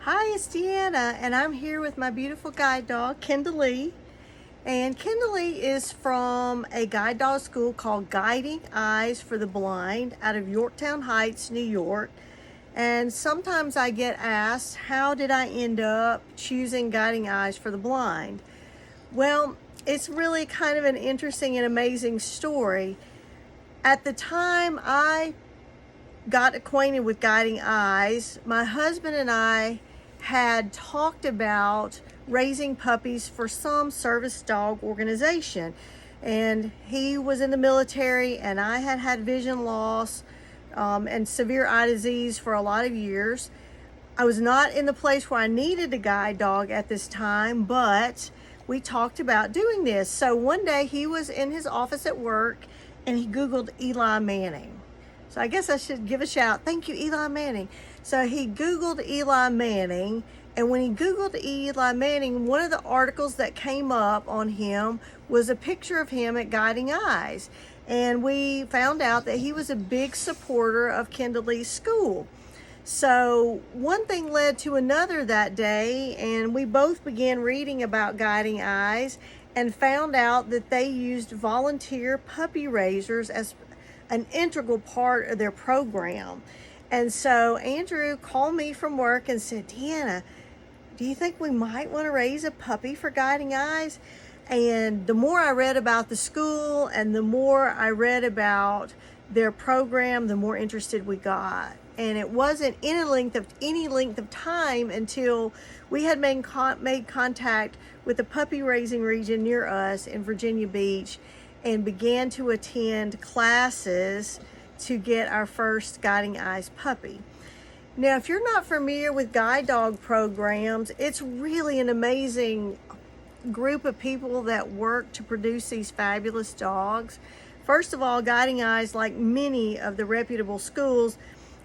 Hi, it's Deanna, and I'm here with my beautiful guide dog, Kindley. And Kindley is from a guide dog school called Guiding Eyes for the Blind out of Yorktown Heights, New York. And sometimes I get asked, how did I end up choosing Guiding Eyes for the Blind? Well, it's really kind of an interesting and amazing story. At the time I got acquainted with Guiding Eyes, my husband and I had talked about raising puppies for some service dog organization. And he was in the military, and I had had vision loss and severe eye disease for a lot of years. I was not in the place where I needed a guide dog at this time, but we talked about doing this. So one day he was in his office at work and he Googled Eli Manning. So I guess I should give a shout. Thank you, Eli Manning. So he Googled Eli Manning, and when he Googled Eli Manning, one of the articles that came up on him was a picture of him at Guiding Eyes. And we found out that he was a big supporter of Kindley's school. So one thing led to another that day, and we both began reading about Guiding Eyes and found out that they used volunteer puppy raisers as an integral part of their program. And so Andrew called me from work and said, Deanna, do you think we might want to raise a puppy for Guiding Eyes? And the more I read about the school and the more I read about their program, the more interested we got. And it wasn't any length of time until we had made contact with the puppy raising region near us in Virginia Beach and began to attend classes to get our first Guiding Eyes puppy. Now, if you're not familiar with guide dog programs, it's really an amazing group of people that work to produce these fabulous dogs. First of all, Guiding Eyes, like many of the reputable schools,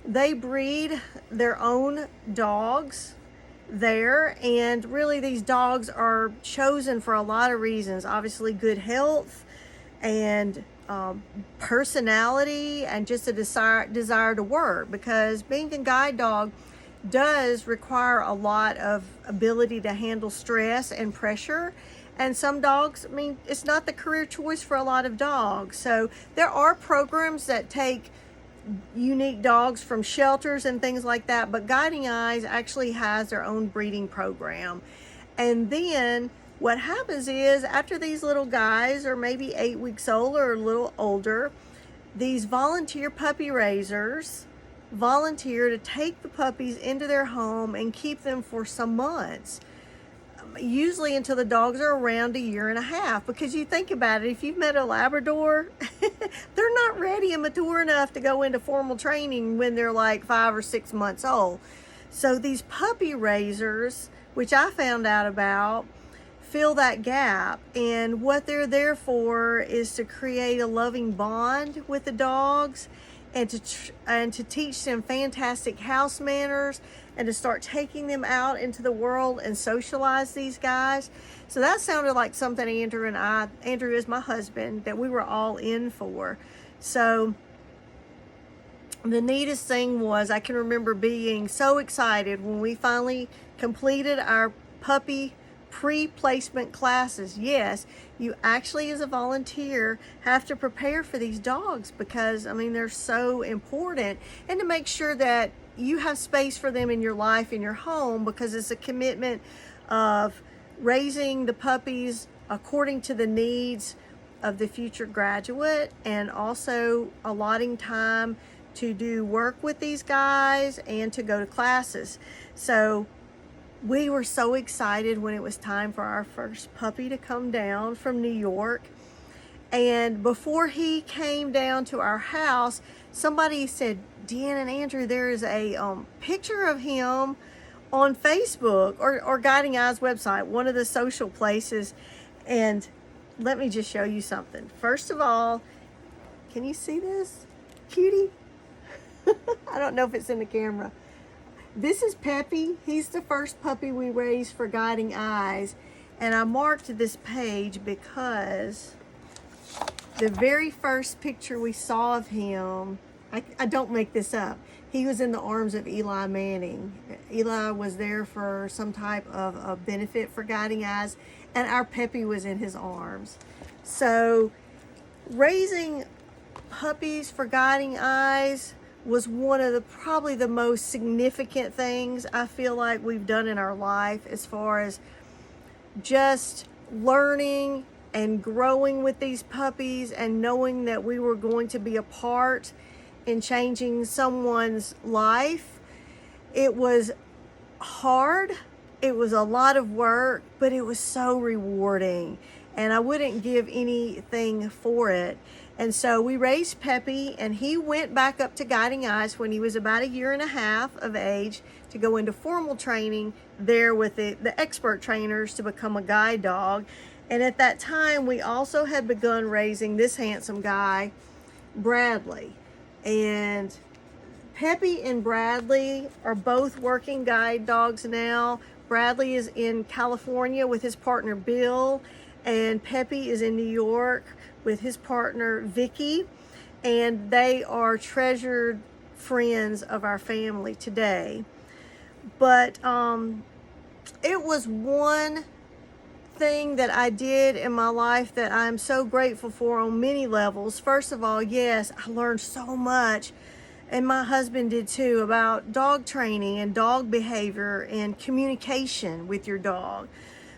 they breed their own dogs there, and really these dogs are chosen for a lot of reasons. Obviously good health and personality and just a desire to work, because being a guide dog does require a lot of ability to handle stress and pressure. And some dogs, I mean, it's not the career choice for a lot of dogs. So there are programs that take unique dogs from shelters and things like that, but Guiding Eyes actually has their own breeding program. And then what happens is, after these little guys are maybe 8 weeks old or a little older, these volunteer puppy raisers volunteer to take the puppies into their home and keep them for some months, usually until the dogs are around a year and a half. Because you think about it, if you've met a Labrador, they're not ready and mature enough to go into formal training when they're like 5 or 6 months old. So these puppy raisers, which I found out about, fill that gap. And what they're there for is to create a loving bond with the dogs and to teach them fantastic house manners and to start taking them out into the world and socialize these guys. So that sounded like something Andrew is my husband, that we were all in for. So the neatest thing was, I can remember being so excited when we finally completed our puppy pre-placement classes. Yes, you actually as a volunteer have to prepare for these dogs, because I mean, they're so important, and to make sure that you have space for them in your life, in your home, because it's a commitment of raising the puppies according to the needs of the future graduate, and also allotting time to do work with these guys and to go to classes. So we were so excited when it was time for our first puppy to come down from New York. And before he came down to our house, somebody said, Deanna and Andrew, there is a picture of him on Facebook or Guiding Eyes website, one of the social places. And let me just show you something. First of all, can you see this cutie? I don't know if it's in the camera. This is Peppy. He's the first puppy we raised for Guiding Eyes. And I marked this page because the very first picture we saw of him, I don't make this up, he was in the arms of Eli Manning. Eli was there for some type of a benefit for Guiding Eyes, and our Peppy was in his arms. So raising puppies for Guiding Eyes was one of the probably the most significant things I feel like we've done in our life, as far as just learning and growing with these puppies and knowing that we were going to be a part in changing someone's life. It was hard. It was a lot of work, but it was so rewarding, and I wouldn't give anything for it. And so we raised Peppy, and he went back up to Guiding Eyes when he was about 1.5 years of age to go into formal training there with the expert trainers to become a guide dog. And at that time, we also had begun raising this handsome guy, Bradley. And Peppy and Bradley are both working guide dogs now. Bradley is in California with his partner Bill, and Peppy is in New York with his partner Vicky, and they are treasured friends of our family today. But it was one thing that I did in my life that I'm so grateful for on many levels. First of all, yes, I learned so much, and my husband did too, about dog training and dog behavior and communication with your dog.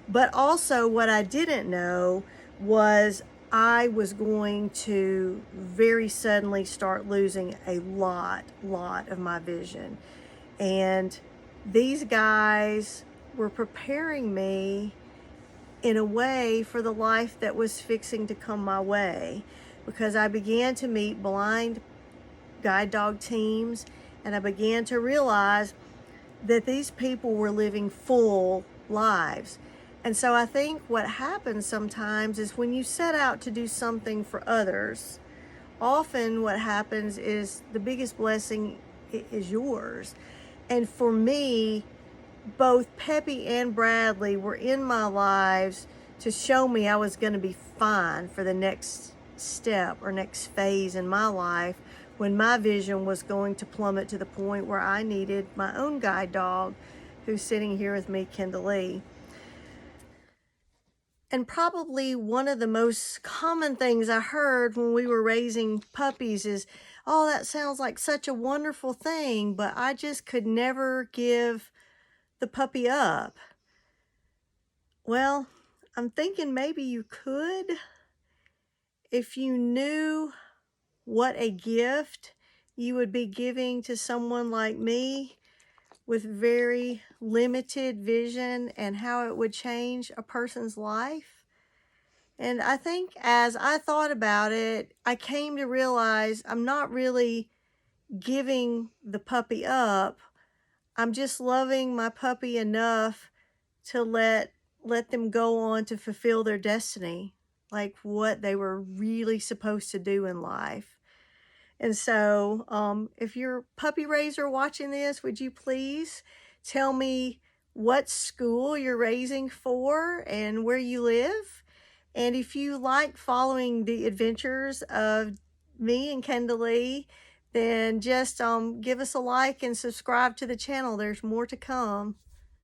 But also what I didn't know was I was going to very suddenly start losing a lot of my vision. And these guys were preparing me in a way for the life that was fixing to come my way, because I began to meet blind guide dog teams, and I began to realize that these people were living full lives. And so I think what happens sometimes is when you set out to do something for others, often what happens is the biggest blessing is yours. And for me, both Peppy and Bradley were in my lives to show me I was going to be fine for the next step or next phase in my life, when my vision was going to plummet to the point where I needed my own guide dog, who's sitting here with me, Kendall. And probably one of the most common things I heard when we were raising puppies is, oh, that sounds like such a wonderful thing, but I just could never give the puppy up. Well, I'm thinking maybe you could, if you knew what a gift you would be giving to someone like me with very limited vision, and how it would change a person's life. And I think as I thought about it, I came to realize I'm not really giving the puppy up. I'm just loving my puppy enough to let them go on to fulfill their destiny, like what they were really supposed to do in life. And so if you're a puppy raiser watching this, would you please tell me what school you're raising for and where you live? And if you like following the adventures of me and Kendall, then just give us a like and subscribe to the channel. There's more to come.